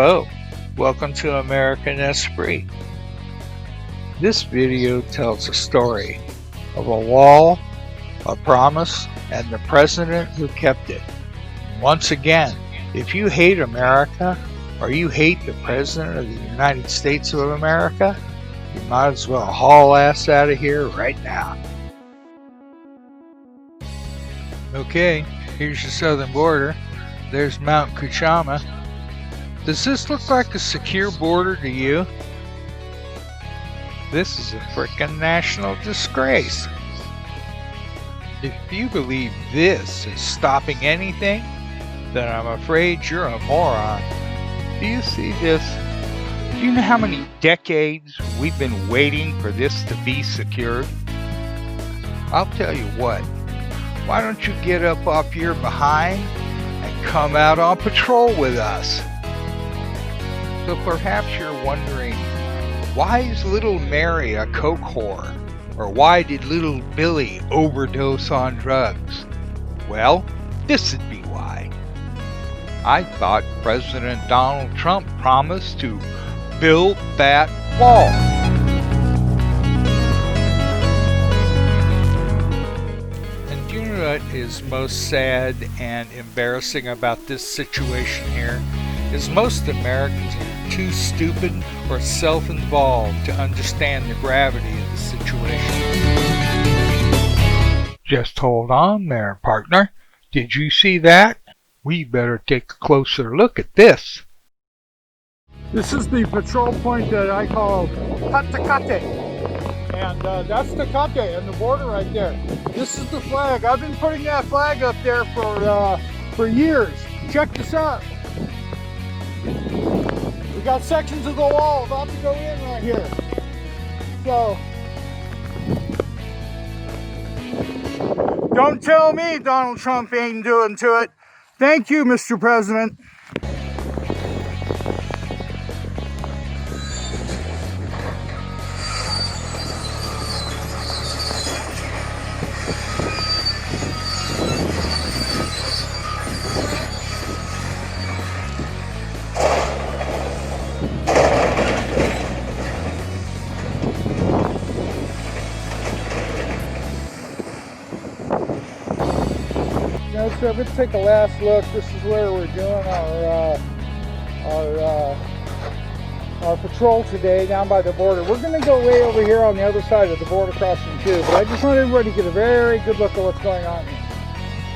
Hello, welcome to American Esprit. This video tells a story of a wall, a promise, and the president who kept it. Once again, if you hate America, or you hate the President of the United States of America, you might as well haul ass out of here right now. Okay, here's your southern border. There's Mount Kuchama. Does this look like a secure border to you? This is a frickin' national disgrace. If you believe this is stopping anything, then I'm afraid you're a moron. Do you see this? Do you know how many decades we've been waiting for this to be secured? I'll tell you what, why don't you get up off your behind and come out on patrol with us? So perhaps you're wondering, why is little Mary a coke whore? Or why did little Billy overdose on drugs? Well, this would be why. I thought President Donald Trump promised to build that wall. And do you know what is most sad and embarrassing about this situation here? Is most Americans are too stupid or self-involved to understand the gravity of the situation. Just hold on there, partner. Did you see that? We better take a closer look at this. This is the patrol point that I call Katakate. And that's the Kate and the border right there. This is the flag. I've been putting that flag up there for years. Check this out. We got sections of the wall about to go in right here. So, don't tell me Donald Trump ain't doing to it. Thank you, Mr. President. So let's take a last look. This is where we're doing our patrol today down by the border. We're going to go way over here on the other side of the border crossing too, but I just want everybody to get a very good look at what's going on here.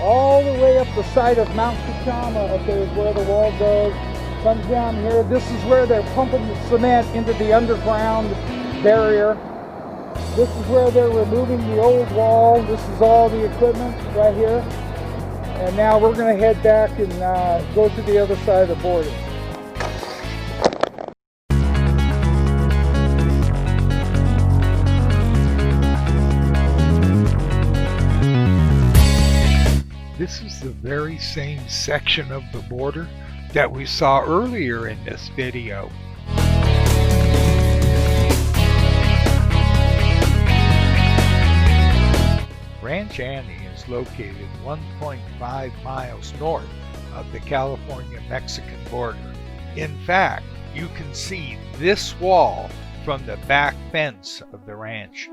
All the way up the side of Mount Kuchama, up there is where the wall goes. Comes down here. This is where they're pumping the cement into the underground barrier. This is where they're removing the old wall. This is all the equipment right here. And now we're going to head back and go to the other side of the border. This is the very same section of the border that we saw earlier in this video. Ranch Annie is located 1.5 miles north of the California-Mexican border. In fact, you can see this wall from the back fence of the ranch.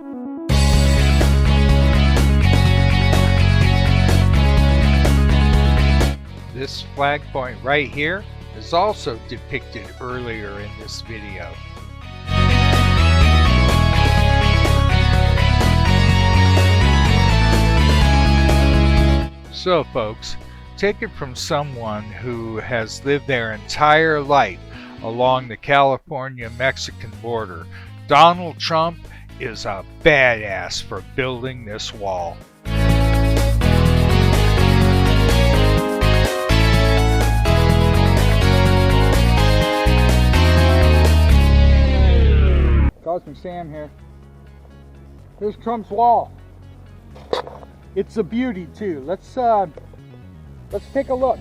This flag point right here is also depicted earlier in this video. So folks, take it from someone who has lived their entire life along the California-Mexican border. Donald Trump is a badass for building this wall. Cosmic Sam here. Here's Trump's wall. It's a beauty too. Let's take a look.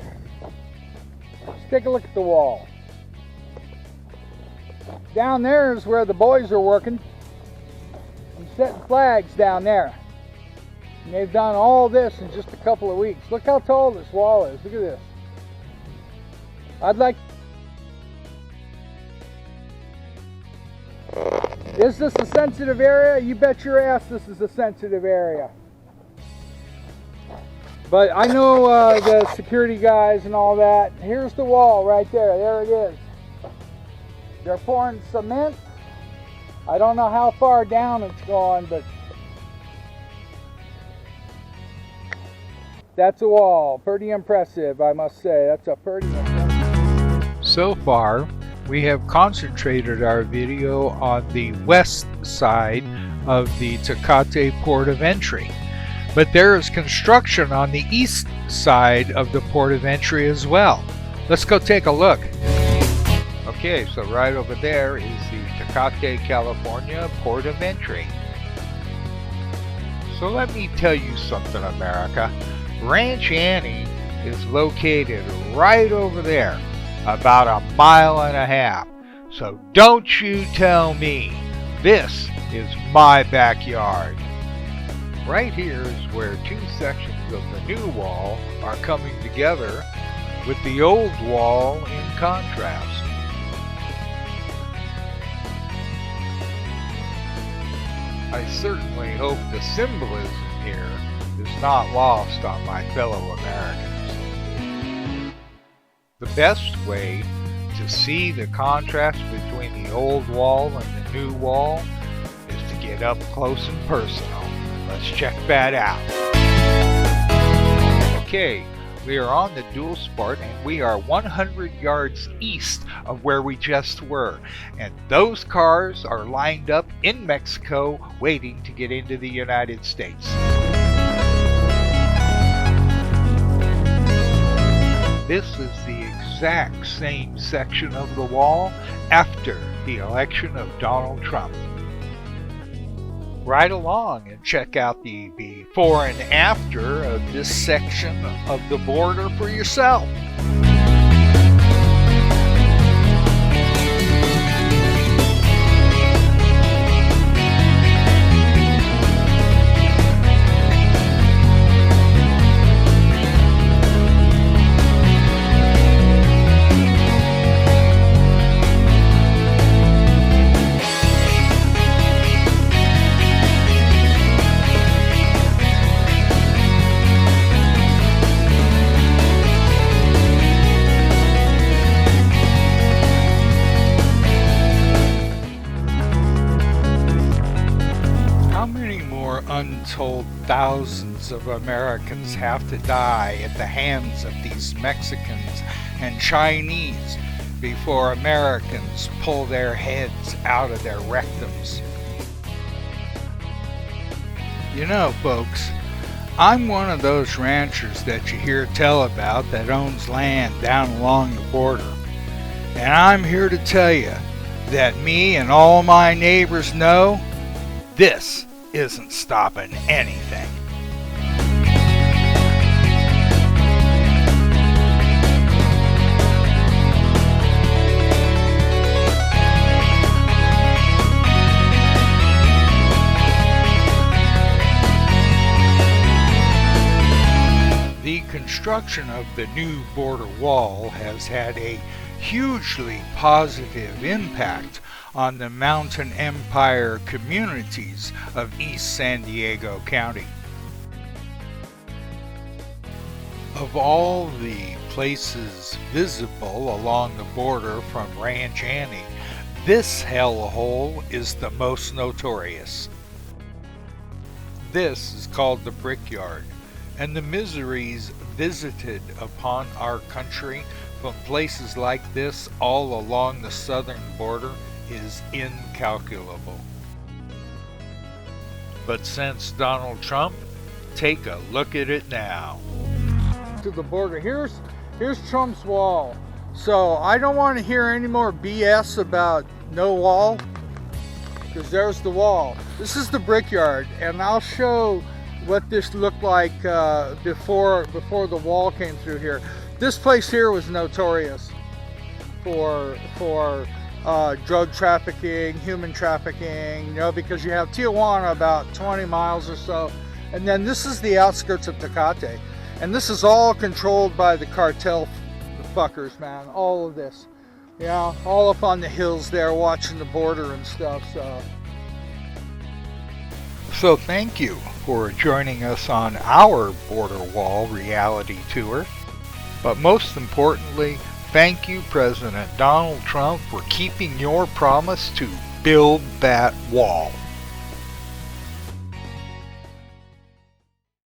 Let's take a look at the wall. Down there is where the boys are working. I'm setting flags down there. And they've done all this in just a couple of weeks. Look how tall this wall is. Look at this. I'd like Is this a sensitive area? You bet your ass this is a sensitive area. But I know the security guys and all that. Here's the wall right there. There it is. They're pouring cement. I don't know how far down it's going, but that's a wall. Pretty impressive, I must say. That's a pretty impressive. So far, we have concentrated our video on the west side of the Tecate port of entry. But there is construction on the east side of the port of entry as well. Let's go take a look. Okay, so right over there is the Tecate, California port of entry. So let me tell you something, America. Ranch Annie is located right over there, about 1.5 miles. So don't you tell me this is my backyard. Right here is where two sections of the new wall are coming together with the old wall in contrast. I certainly hope the symbolism here is not lost on my fellow Americans. The best way to see the contrast between the old wall and the new wall is to get up close and personal. Let's check that out. Okay, we are on the dual sport and we are 100 yards east of where we just were. And those cars are lined up in Mexico waiting to get into the United States. This is the exact same section of the wall after the election of Donald Trump. Right along and check out the before and after of this section of the border for yourself. Untold thousands of Americans have to die at the hands of these Mexicans and Chinese before Americans pull their heads out of their rectums. You know, folks, I'm one of those ranchers that you hear tell about that owns land down along the border. And I'm here to tell you that me and all my neighbors know this isn't stopping anything. The construction of the new border wall has had a hugely positive impact on the Mountain Empire communities of East San Diego County. Of all the places visible along the border from Ranch Annie, this hellhole is the most notorious. This is called the Brickyard, and the miseries visited upon our country from places like this all along the southern border is incalculable. But since Donald Trump, take a look at it now. To the border. Here's Trump's wall. So I don't want to hear any more BS about no wall, because there's the wall. This is the Brickyard, and I'll show what this looked like before the wall came through here. This place here was notorious for drug trafficking, human trafficking, you know, because you have Tijuana about 20 miles or so, and then this is the outskirts of Tecate, and this is all controlled by the cartel fuckers, man. All of this, yeah, all up on the hills there, watching the border and stuff. So So thank you for joining us on our border wall reality tour. But most importantly, thank you, President Donald Trump, for keeping your promise to build that wall.